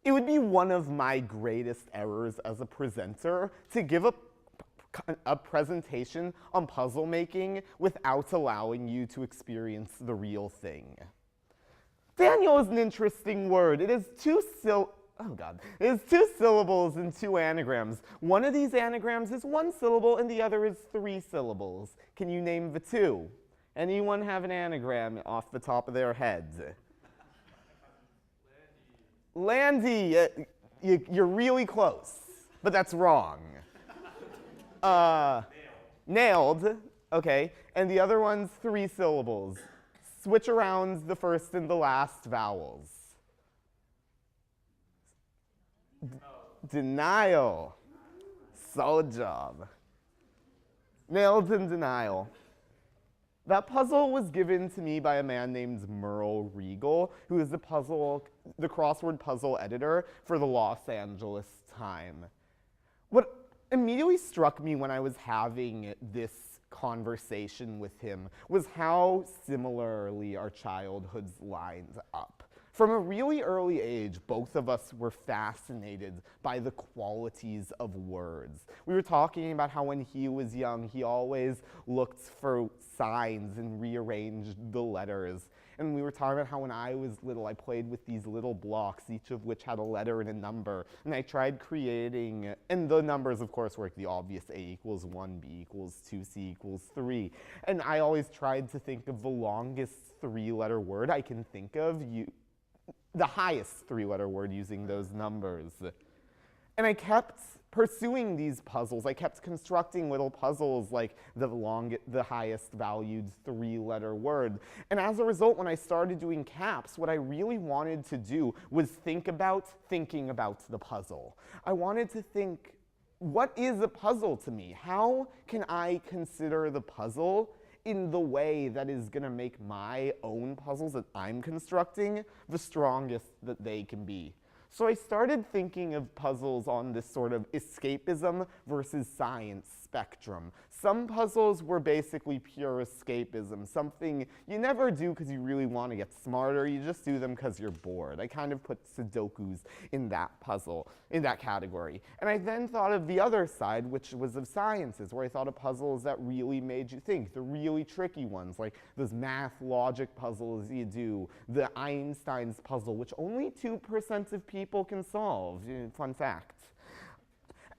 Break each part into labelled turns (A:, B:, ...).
A: It would be one of my greatest errors as a presenter to give a presentation on puzzle making without allowing you to experience the real thing. Daniel is an interesting word. It is two syllables and two anagrams. One of these anagrams is one syllable and the other is three syllables. Can you name the two? Anyone have an anagram off the top of their head? Landy, you're really close, but that's wrong. Nailed, okay. And the other one's three syllables. Switch around the first and the last vowels. Denial. Solid job. Nailed and denial. That puzzle was given to me by a man named Merle Regal, who is the crossword puzzle editor for the Los Angeles Times. What immediately struck me when I was having this conversation with him was how similarly our childhoods lined up. From a really early age, both of us were fascinated by the qualities of words. We were talking about how when he was young, he always looked for signs and rearranged the letters. And we were talking about how when I was little, I played with these little blocks, each of which had a letter and a number. And I tried creating, and the numbers, of course, were the obvious A equals 1, B equals 2, C equals 3. And I always tried to think of the longest three-letter word I can think of, the highest three-letter word using those numbers. And I kept pursuing these puzzles. I kept constructing little puzzles like the highest valued three-letter word. And as a result, when I started doing CAPS, what I really wanted to do was think about thinking about the puzzle. I wanted to think, what is a puzzle to me? How can I consider the puzzle in the way that is going to make my own puzzles that I'm constructing the strongest that they can be? So I started thinking of puzzles on this sort of escapism versus science spectrum. Some puzzles were basically pure escapism, something you never do because you really want to get smarter, you just do them because you're bored. I kind of put Sudokus in that category. And I then thought of the other side, which was of sciences, where I thought of puzzles that really made you think, the really tricky ones, like those math logic puzzles you do, the Einstein's puzzle, which only 2% of people can solve. Fun fact.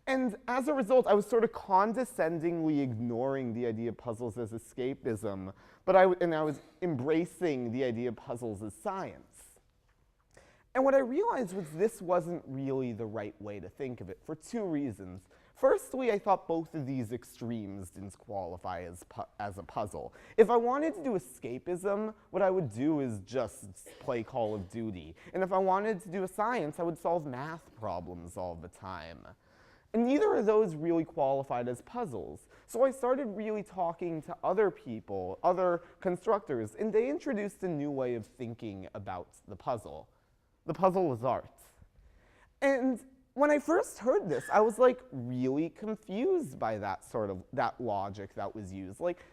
A: And as a result, I was sort of condescendingly ignoring the idea of puzzles as escapism, but I was embracing the idea of puzzles as science. And what I realized was this wasn't really the right way to think of it for two reasons. Firstly, I thought both of these extremes didn't qualify as a puzzle. If I wanted to do escapism, what I would do is just play Call of Duty. And if I wanted to do a science, I would solve math problems all the time. And neither of those really qualified as puzzles. So I started really talking to other people, other constructors, and they introduced a new way of thinking about the puzzle. The puzzle is art. And when I first heard this, I was like really confused by that logic that was used. Like,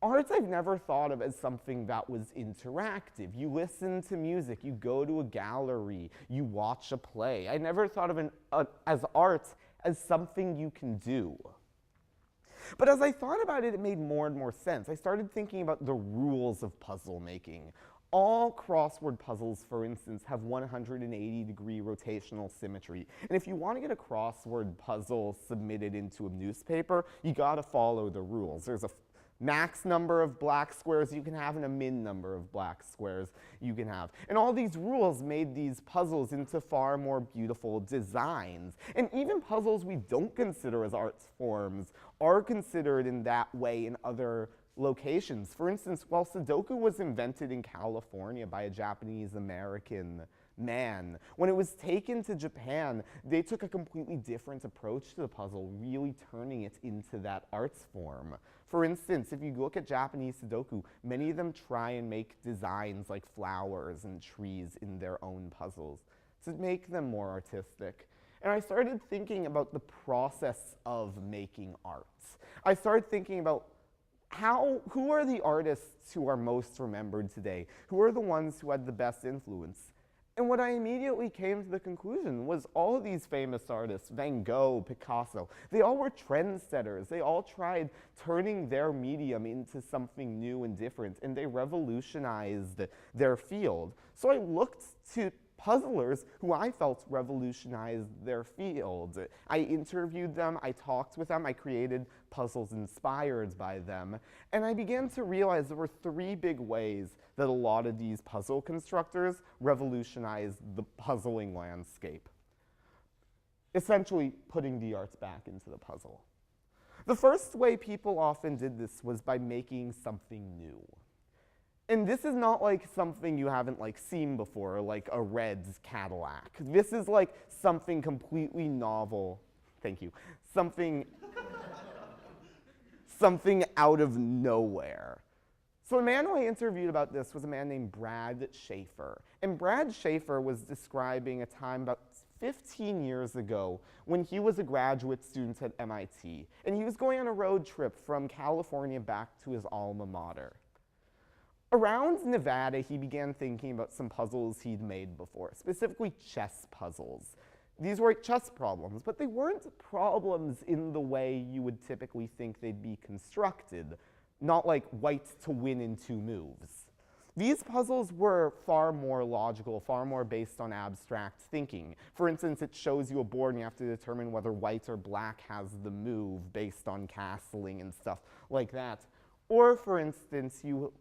A: art I've never thought of as something that was interactive. You listen to music, you go to a gallery, you watch a play. I never thought of as art as something you can do. But as I thought about it, it made more and more sense. I started thinking about the rules of puzzle making. All crossword puzzles, for instance, have 180-degree rotational symmetry. And if you want to get a crossword puzzle submitted into a newspaper, you gotta follow the rules. There's a max number of black squares you can have and a min number of black squares you can have. And all these rules made these puzzles into far more beautiful designs. And even puzzles we don't consider as art forms are considered in that way in other locations. For instance, while Sudoku was invented in California by a Japanese-American man, when it was taken to Japan, they took a completely different approach to the puzzle, really turning it into that arts form. For instance, if you look at Japanese Sudoku, many of them try and make designs like flowers and trees in their own puzzles to make them more artistic. And I started thinking about the process of making art. I started thinking about who are the artists who are most remembered today? Who are the ones who had the best influence? And what I immediately came to the conclusion was all of these famous artists, Van Gogh, Picasso, they all were trendsetters. They all tried turning their medium into something new and different, and they revolutionized their field. So I looked to puzzlers who I felt revolutionized their field. I interviewed them, I talked with them, I created puzzles inspired by them, and I began to realize there were three big ways that a lot of these puzzle constructors revolutionized the puzzling landscape. Essentially, putting the arts back into the puzzle. The first way people often did this was by making something new. And this is not like something you haven't seen before, like a red Cadillac. This is like something completely novel. Thank you. Something out of nowhere. So the man who I interviewed about this was a man named Brad Schaeffer. And Brad Schaeffer was describing a time about 15 years ago when he was a graduate student at MIT. And he was going on a road trip from California back to his alma mater. Around Nevada, he began thinking about some puzzles he'd made before, specifically chess puzzles. These were chess problems, but they weren't problems in the way you would typically think they'd be constructed, not like white to win in 2 moves. These puzzles were far more logical, far more based on abstract thinking. For instance, it shows you a board and you have to determine whether white or black has the move based on castling and stuff like that. Or for instance, you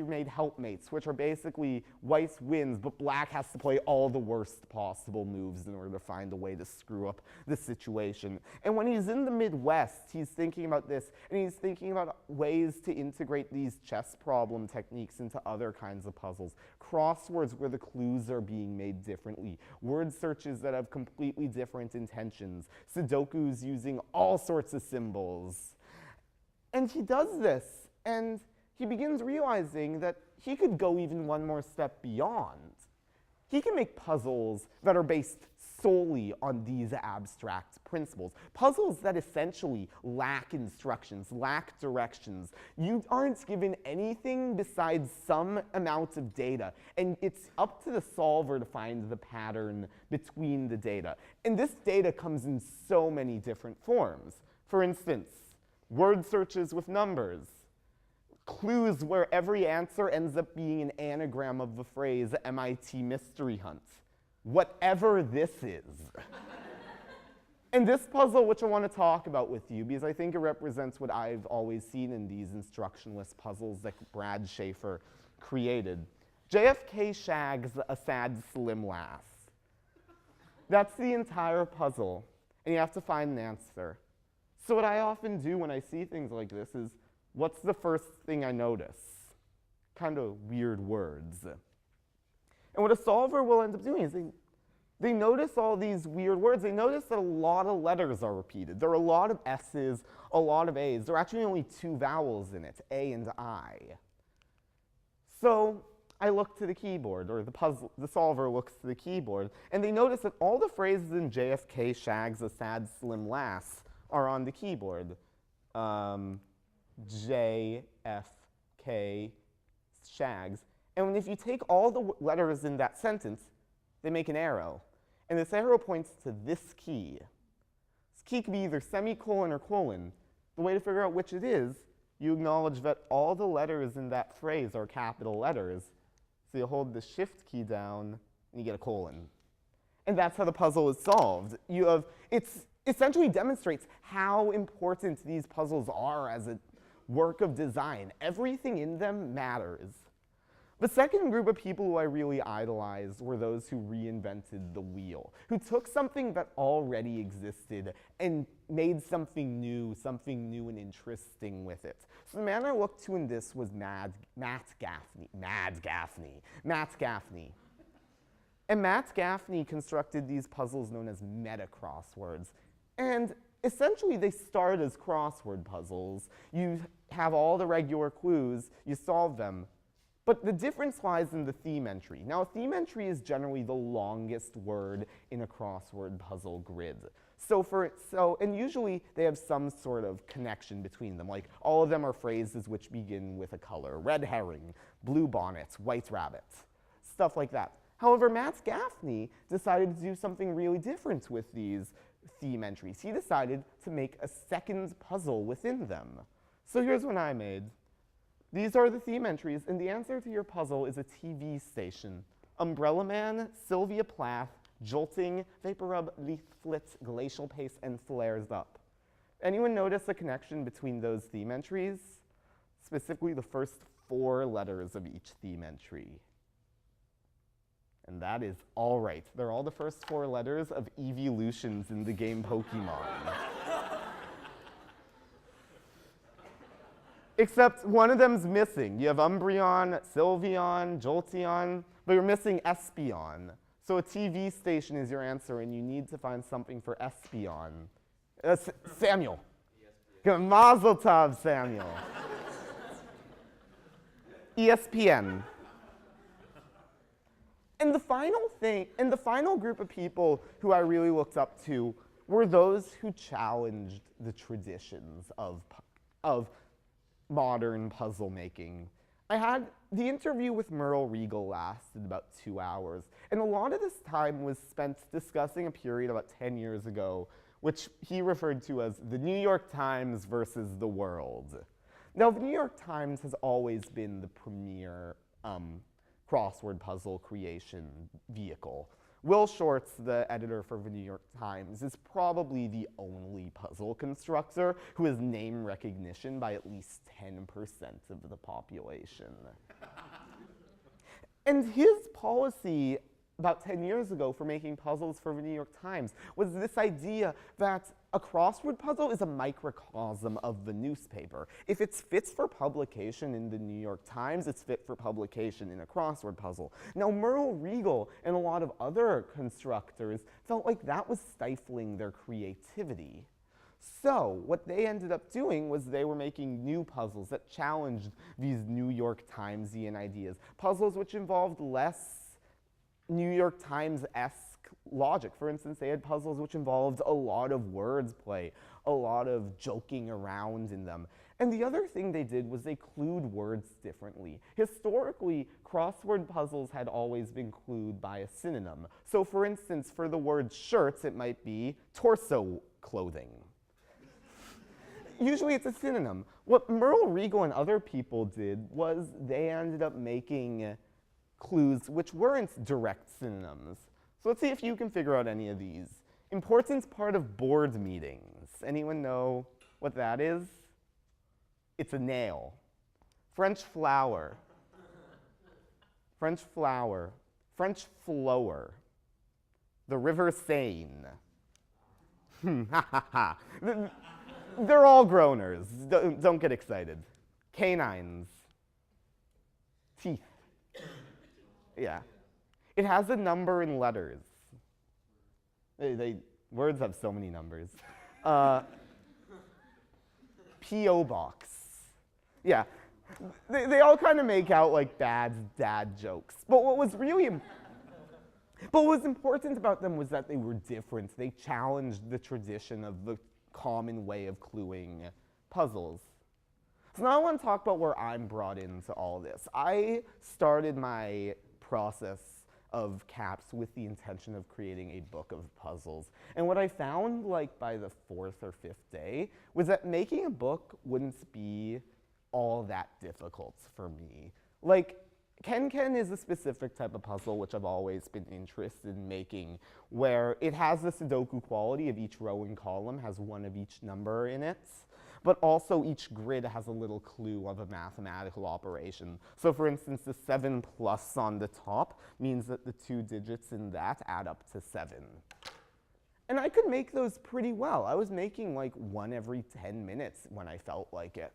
A: made helpmates, which are basically white wins, but black has to play all the worst possible moves in order to find a way to screw up the situation. And when he's in the Midwest, he's thinking about this, and he's thinking about ways to integrate these chess problem techniques into other kinds of puzzles. Crosswords where the clues are being made differently. Word searches that have completely different intentions. Sudokus using all sorts of symbols. And he does this, and he begins realizing that he could go even one more step beyond. He can make puzzles that are based solely on these abstract principles. Puzzles that essentially lack instructions, lack directions. You aren't given anything besides some amount of data, and it's up to the solver to find the pattern between the data. And this data comes in so many different forms. For instance, word searches with numbers. Clues where every answer ends up being an anagram of the phrase MIT mystery hunt. Whatever this is. And this puzzle, which I want to talk about with you, because I think it represents what I've always seen in these instructionless puzzles that Brad Schaeffer created. JFK Shags, a sad slim lass. That's the entire puzzle, and you have to find an answer. So what I often do when I see things like this is, what's the first thing I notice? Kind of weird words. And what a solver will end up doing is they notice all these weird words. They notice that a lot of letters are repeated. There are a lot of S's, a lot of A's. There are actually only 2 vowels in it, A and I. So I look to the keyboard, or the solver looks to the keyboard, and they notice that all the phrases in JFK Shags, a sad slim lass, are on the keyboard. JFK Shags. And if you take all the letters in that sentence, they make an arrow. And this arrow points to this key. This key could be either semicolon or colon. The way to figure out which it is, you acknowledge that all the letters in that phrase are capital letters. So you hold the shift key down, and you get a colon. And that's how the puzzle is solved. It essentially demonstrates how important these puzzles are as a work of design. Everything in them matters. The second group of people who I really idolized were those who reinvented the wheel, who took something that already existed and made something new and interesting with it. So the man I looked to in this was Matt Gaffney. And Matt Gaffney constructed these puzzles known as meta-crosswords. And essentially, they start as crossword puzzles. You have all the regular clues, you solve them. But the difference lies in the theme entry. Now, a theme entry is generally the longest word in a crossword puzzle grid. And usually they have some sort of connection between them. Like, all of them are phrases which begin with a color. Red herring, blue bonnet, white rabbit. stuff like that. However, Matt Gaffney decided to do something really different with these theme entries. He decided to make a second puzzle within them. So here's what I made. These are the theme entries, and the answer to your puzzle is a TV station. Umbrella Man, Sylvia Plath, Jolting, Vapor Rub, Leaflet, Glacial Pace, and Flares Up. Anyone notice a connection between those theme entries? Specifically the first 4 letters of each theme entry. And that is all right. They're all the first 4 letters of evolutions in the game Pokemon. Except one of them's missing. You have Umbreon, Sylveon, Jolteon, but you're missing Espeon. So a TV station is your answer, and you need to find something for Espeon. Samuel. Mazel tov, Samuel. ESPN. And the final group of people who I really looked up to were those who challenged the traditions of modern puzzle making. The interview with Merle Regal lasted about 2 hours, and a lot of this time was spent discussing a period about 10 years ago, which he referred to as the New York Times versus the world. Now, the New York Times has always been the premier crossword puzzle creation vehicle. Will Shortz, the editor for the New York Times, is probably the only puzzle constructor who has name recognition by at least 10% of the population. And his policy about 10 years ago for making puzzles for the New York Times was this idea that a crossword puzzle is a microcosm of the newspaper. If it's fit for publication in the New York Times, it's fit for publication in a crossword puzzle. Now, Merle Regal and a lot of other constructors felt like that was stifling their creativity. So what they ended up doing was they were making new puzzles that challenged these New York Timesian ideas, puzzles which involved less New York Times-esque logic. For instance, they had puzzles which involved a lot of wordplay, a lot of joking around in them. And the other thing they did was they clued words differently. Historically, crossword puzzles had always been clued by a synonym. So for instance, for the word shirts, it might be torso clothing. Usually it's a synonym. What Merle Regal and other people did was they ended up making clues which weren't direct synonyms. So let's see if you can figure out any of these. Important part of board meetings. Anyone know what that is? It's a nail. French flower. French flower. French flower. The River Seine. They're all groaners. Don't get excited. Canines. Teeth. Yeah. It has a number in letters. Words have so many numbers. P.O. box. Yeah. They all kind of make out like bad dad jokes. But what was important about them was that they were different. They challenged the tradition of the common way of cluing puzzles. So now I want to talk about where I'm brought into all this. I started my process of CAPS with the intention of creating a book of puzzles. And what I found, like, by the 4th or 5th day was that making a book wouldn't be all that difficult for me. Like, Ken is a specific type of puzzle which I've always been interested in making, where it has the Sudoku quality of each row and column has one of each number in it, but also each grid has a little clue of a mathematical operation. So for instance, the 7 plus on the top means that the 2 digits in that add up to 7. And I could make those pretty well. I was making like one every 10 minutes when I felt like it.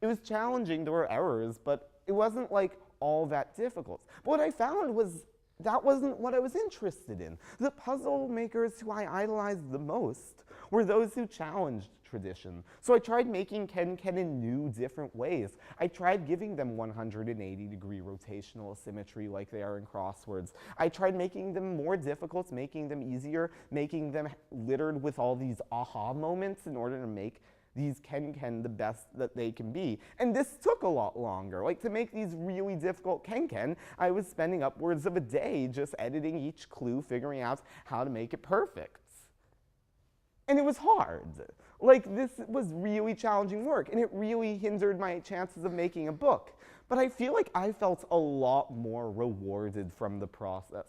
A: It was challenging, there were errors, but it wasn't like all that difficult. But what I found was that wasn't what I was interested in. The puzzle makers who I idolized the most were those who challenged tradition. So I tried making Ken in new, different ways. I tried giving them 180-degree rotational symmetry like they are in crosswords. I tried making them more difficult, making them easier, making them littered with all these aha moments in order to make these ken the best that they can be. And this took a lot longer. Like, to make these really difficult ken, I was spending upwards of a day just editing each clue, figuring out how to make it perfect. And it was hard. Like, this was really challenging work, and it really hindered my chances of making a book. But I feel like I felt a lot more rewarded from the process.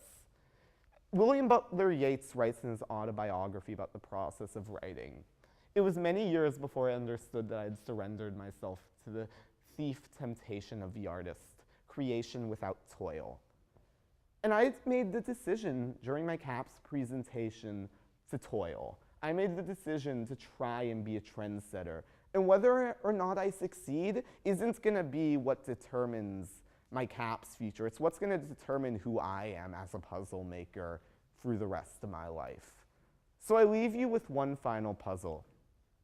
A: William Butler Yeats writes in his autobiography about the process of writing. It was many years before I understood that I had surrendered myself to the thief temptation of the artist, creation without toil. And I made the decision during my CAPS presentation to toil. I made the decision to try and be a trendsetter. And whether or not I succeed isn't gonna be what determines my CAPS future. It's what's gonna determine who I am as a puzzle maker through the rest of my life. So I leave you with one final puzzle.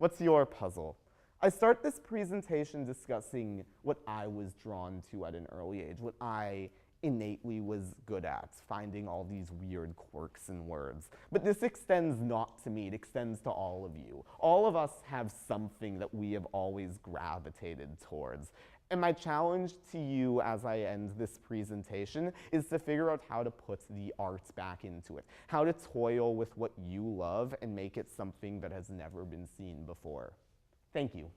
A: What's your puzzle? I start this presentation discussing what I was drawn to at an early age, what I innately was good at, finding all these weird quirks in words. But this extends not to me, it extends to all of you. All of us have something that we have always gravitated towards. And my challenge to you as I end this presentation is to figure out how to put the art back into it, how to toil with what you love and make it something that has never been seen before. Thank you.